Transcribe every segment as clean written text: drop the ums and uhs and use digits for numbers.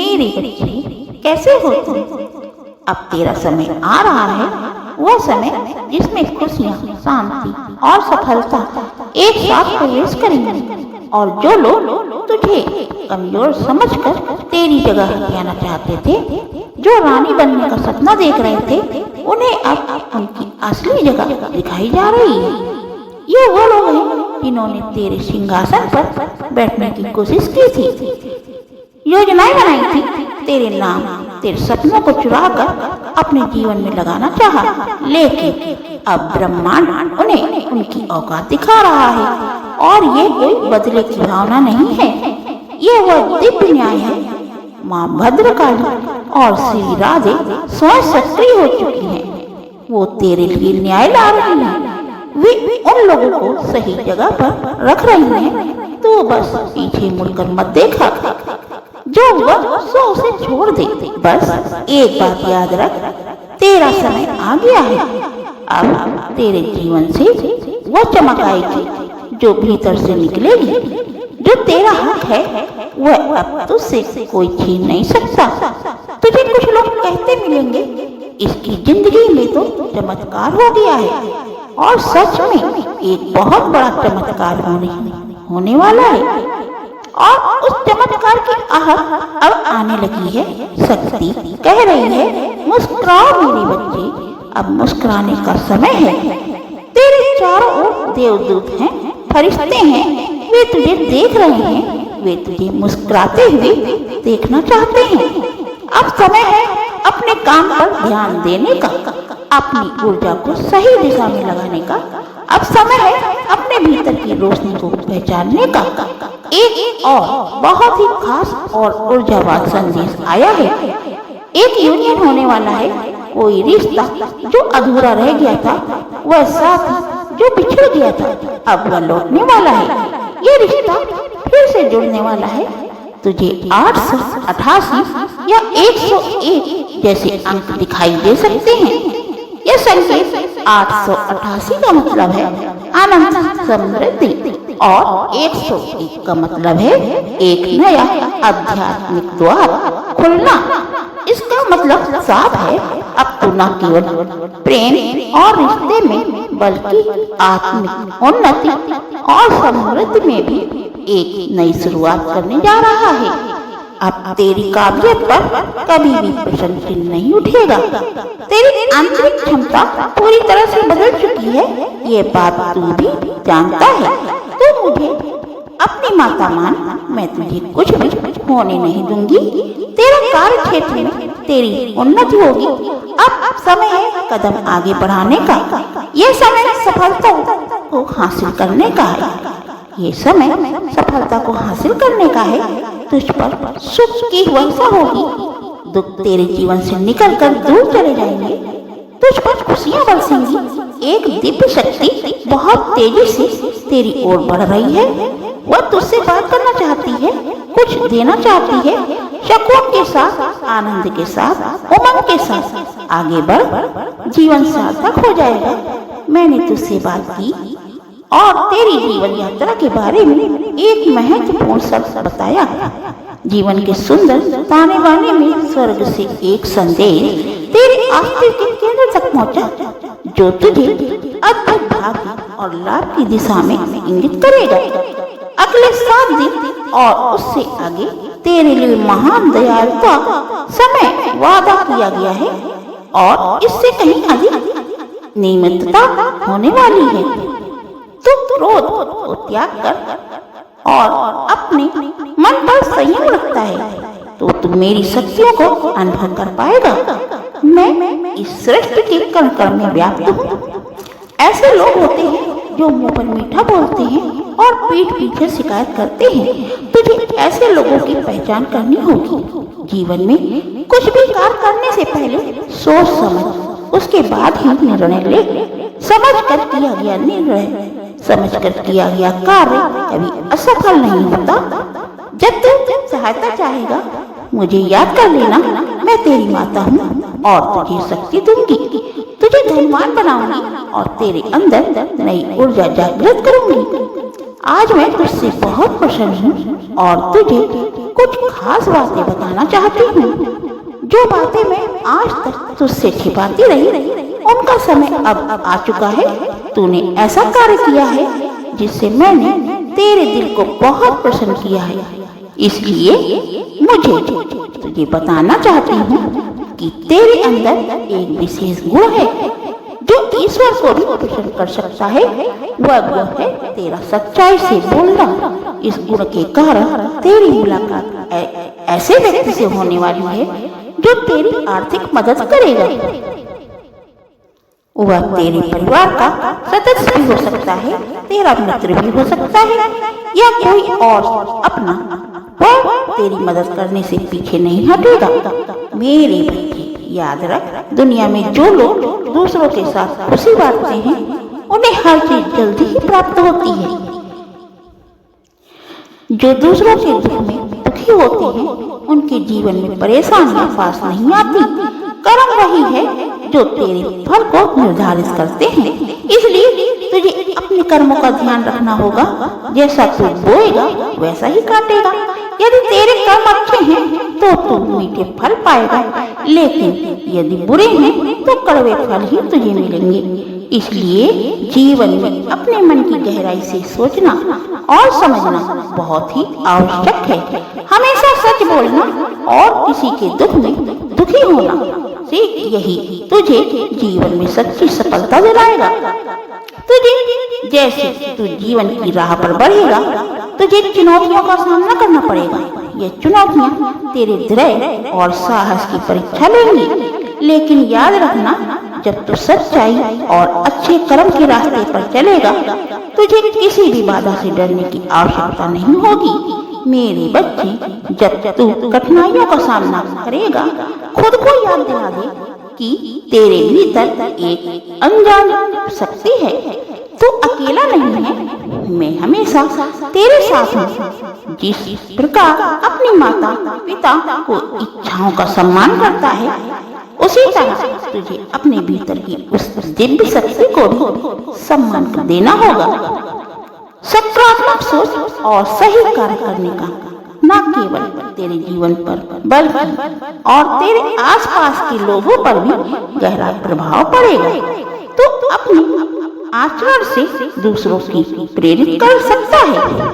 मेरे बच्चे कैसे हो तुम? अब तेरा समय आ रहा है, वह समय जिसमें खुशियाँ, शांति और सफलता एक साथ प्रवेश करेंगी। और जो लोग तुझे कमजोर समझकर तेरी जगह हथियाना चाहते थे, जो रानी बनने का सपना देख रहे थे, उन्हें अब उनकी असली जगह दिखाई जा रही है। ये वो लोग हैं जिन्होंने तेरे सिंहासन पर बैठने की कोशिश की थी, योजनाएं बनाई थी, तेरे नाम, तेरे सपनों को चुरा कर अपने जीवन में लगाना चाहा, लेकिन अब ब्रह्मांड उन्हें उनकी औकात दिखा रहा है। और ये कोई बदले की भावना नहीं है, ये वह दिव्य न्याय है। माँ भद्रकाली और श्री राधे स्वयं सक्रिय हो चुकी हैं। वो तेरे लिए न्याय ला रही हैं। वे उन लोगों को सही जगह पर रख रही हैं। तो बस पीछे मुड़कर मत देखा, जो वह सो उसे छोड़ दे। बस एक बात याद रख, तेरा समय आ गया है। अब तेरे जीवन से वह चमक आएगी जो भीतर से निकलेगी। जो तेरा हक है वह अब तुझसे कोई छीन नहीं सकता। तुझे कुछ लोग कहते मिलेंगे, इसकी जिंदगी में तो चमत्कार हो गया है, और सच में एक बहुत बड़ा चमत्कार होने वाला है। और उस चमत्कार की आहट अब आने लगी है। शक्ति कह रही है, मुस्कुराओ मेरे बच्चे, अब मुस्कुराने का समय है। तेरे चारों ओर देवदूत हैं, फरिश्ते हैं, वे तुझे देख रहे हैं, वे तुझे मुस्कुराते हुए देखना चाहते हैं। अब समय है अपने काम पर ध्यान देने का, अपनी ऊर्जा को सही दिशा में लगाने का। अब समय है अपने भीतर की रोशनी को पहचानने का। एक और बहुत ही खास और ऊर्जावान संदेश आया है। एक यूनियन होने वाला है। कोई रिश्ता जो अधूरा रह गया था, वह साथी जो बिछड़ गया था, अब वह लौटने वाला है। ये रिश्ता फिर से जुड़ने वाला है। तुझे 888 या 101 जैसे अंक दिखाई दे सकते हैं। यह संकेत 888 का मतलब है आनंद, समृद्धि, और 101 का मतलब है एक नया आध्यात्मिक द्वार खुलना। इसका मतलब साफ है, अब तो न केवल प्रेम और रिश्ते में, बल्कि आत्मिक उन्नति और समृद्धि में भी एक नई शुरुआत करने जा रहा है। अब तेरी काबिलियत पर कभी भी प्रश्न चिन्ह नहीं उठेगा। तेरी आंतरिक क्षमता पूरी तरह से बदल चुकी है, ये बात तू भी जानता है। तो मुझे अपनी माता मान, मैं तुझे कुछ भी होने नहीं दूंगी। तेरा कार्य क्षेत्र में तेरी उन्नति होगी। अब समय है कदम आगे बढ़ाने का। यह समय सफलता को हासिल करने का है। ये समय सफलता को हासिल करने का है। तुझ पर सुख की वर्षा होगी, दुख तेरे जीवन से निकलकर दूर चले जाएंगे, तुझ पर खुशियां बरसेंगी। एक दिव्य शक्ति बहुत तेजी से तेरी ओर बढ़ रही है। वह तुझसे बात करना चाहती है, कुछ देना चाहती है। सुकून के साथ, आनंद के साथ, उमंग के साथ आगे बढ़, जीवन सार्थक हो जाएगा। मैंने तुझसे बात की और तेरी जीवन यात्रा के बारे में एक महत्वपूर्ण शब्द बताया। जीवन के सुंदर ताने बाने में स्वर्ग से एक संदेश तेरे आस्तीन के केंद्र तक पहुंचा, जो तुझे अद्भुत भाग्य और लाभ की दिशा में इंगित करेगा। अगले 7 दिन और उससे आगे तेरे लिए महान दयालुता समय वादा किया गया है, और इससे कहीं अधिक नियमितता होने वाली है। तू क्रोध को त्याग कर और अपने मन पर संयम रखता है, तो तू मेरी शक्तियों को अनुभव कर पाएगा। मैं इस सृष्टि के कण कण में व्याप्त हूँ। ऐसे लोग होते हैं जो मुंह पर मीठा बोलते हैं और पीठ पीछे शिकायत करते हैं। तुझे ऐसे लोगों की पहचान करनी होगी। जीवन में कुछ भी कार्य करने से पहले सोच समझ, उसके बाद ही निर्णय ले। समझ कर किया गया निर्णय, समझ कर किया गया कार्य कभी असफल नहीं होता। जब तू सहायता चाहेगा, मुझे याद कर लेना। मैं तेरी माता हूँ और तुझे शक्ति दूंगी, तुझे धनवान बनाऊंगी और तेरे अंदर नई ऊर्जा जागृत करूंगी। आज मैं तुझसे बहुत प्रसन्न हूँ और तुझे कुछ खास बातें बताना चाहती हूँ। जो बातें मैं आज तक तुझसे छिपाती रही, उनका समय अब आ चुका है। तूने ऐसा कार्य किया है जिससे मैंने तेरे दिल को बहुत प्रसन्न किया है, इसलिए मुझे तुझे बताना चाहती हूँ कि तेरे अंदर एक विशेष गुण है जो ईश्वर को भी प्रसन्न कर सकता है। वह गुण है तेरा सच्चाई से बोलना। इस गुण के कारण तेरी मुलाकात ऐसे व्यक्ति से होने वाली है जो तेरी आर्थिक मदद करेगा। वह तेरे परिवार का सदस्य भी हो सकता है, तेरा मित्र भी हो सकता है, या कोई और अपना। वह तेरी मदद करने से पीछे नहीं हटेगा। मेरे बच्चे याद रख, दुनिया में जो लोग दूसरों के साथ खुशी बांटते हैं उन्हें हर चीज जल्दी ही प्राप्त होती है। जो दूसरों के दुख में दुखी होते हैं उनके जीवन में परेशानियां पास नहीं आती। कर्म वही है जो तेरे फल को निर्धारित करते हैं, इसलिए तुझे अपने कर्मों का ध्यान रखना होगा। जैसा तू बोएगा वैसा ही काटेगा। यदि तेरे कर्म अच्छे हैं तो तू मीठे फल पाएगा, लेकिन यदि बुरे हैं तो कड़वे फल ही तुझे मिलेंगे। इसलिए जीवन में अपने मन की गहराई से सोचना और समझना बहुत ही आवश्यक है। हमेशा सच बोलना और किसी के दुख में दुखी होना सीख, यही तुझे जीवन में सच्ची सफलता दिलाएगा। तुझे जैसे तू जीवन की राह पर बढ़ेगा तुझे चुनौतियों का सामना करना पड़ेगा। ये चुनौतियां तेरे धैर्य और साहस की परीक्षा लेंगी, लेकिन याद रखना, जब तू सच्चाई और अच्छे कर्म के रास्ते पर चलेगा तुझे किसी भी बाधा से डरने की आवश्यकता नहीं होगी। मेरे बच्चे, जब तू कठिनाइयों का सामना करेगा खुद को याद दिला दे कि तेरे भीतर एक अनजान शक्ति है। तू अकेला नहीं है, मैं हमेशा तेरे साथ हूँ। जिस प्रकार अपनी माता पिता को इच्छाओं का सम्मान करता है, उसी तरह तुझे अपने भीतर की उस दिव्य शक्ति को भी सम्मान देना होगा। सकारात्मक सोच और सही कार्य करने का न केवल तेरे जीवन पर बल्कि और तेरे आसपास के लोगों पर भी गहरा प्रभाव पड़ेगा। तो अपने आचरण से दूसरों की प्रेरित कर सकता है।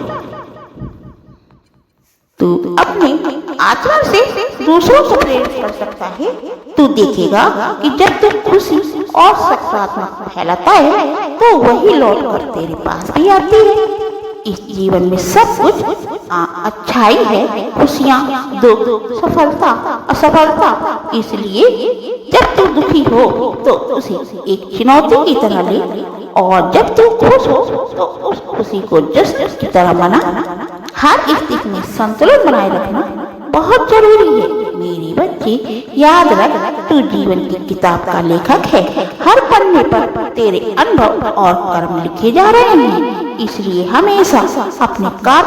तू अपने आचरण से दूसरों को प्रेरित कर सकता है। तू देखेगा कि जब तू खुशी और सकारात्मक फैलाता है तो वही लौट कर तेरे पास भी आती है। इस जीवन में सब कुछ अच्छाई है, खुशियाँ, दुख, सफलता, असफलता। इसलिए जब तू दुखी हो तो उसे एक चुनौती की तरह ले, और जब तू खुश हो तो उस खुशी को जश्न की तरह मना। हर स्थिति में संतुलन बनाए रखना बहुत जरूरी है। मेरे बच्चे, याद रख, तू जीवन की किताब का लेखक है। हर पन्ने पर तेरे अनुभव और कर्म लिखे जा रहे हैं, इसलिए हमेशा अपने कार्य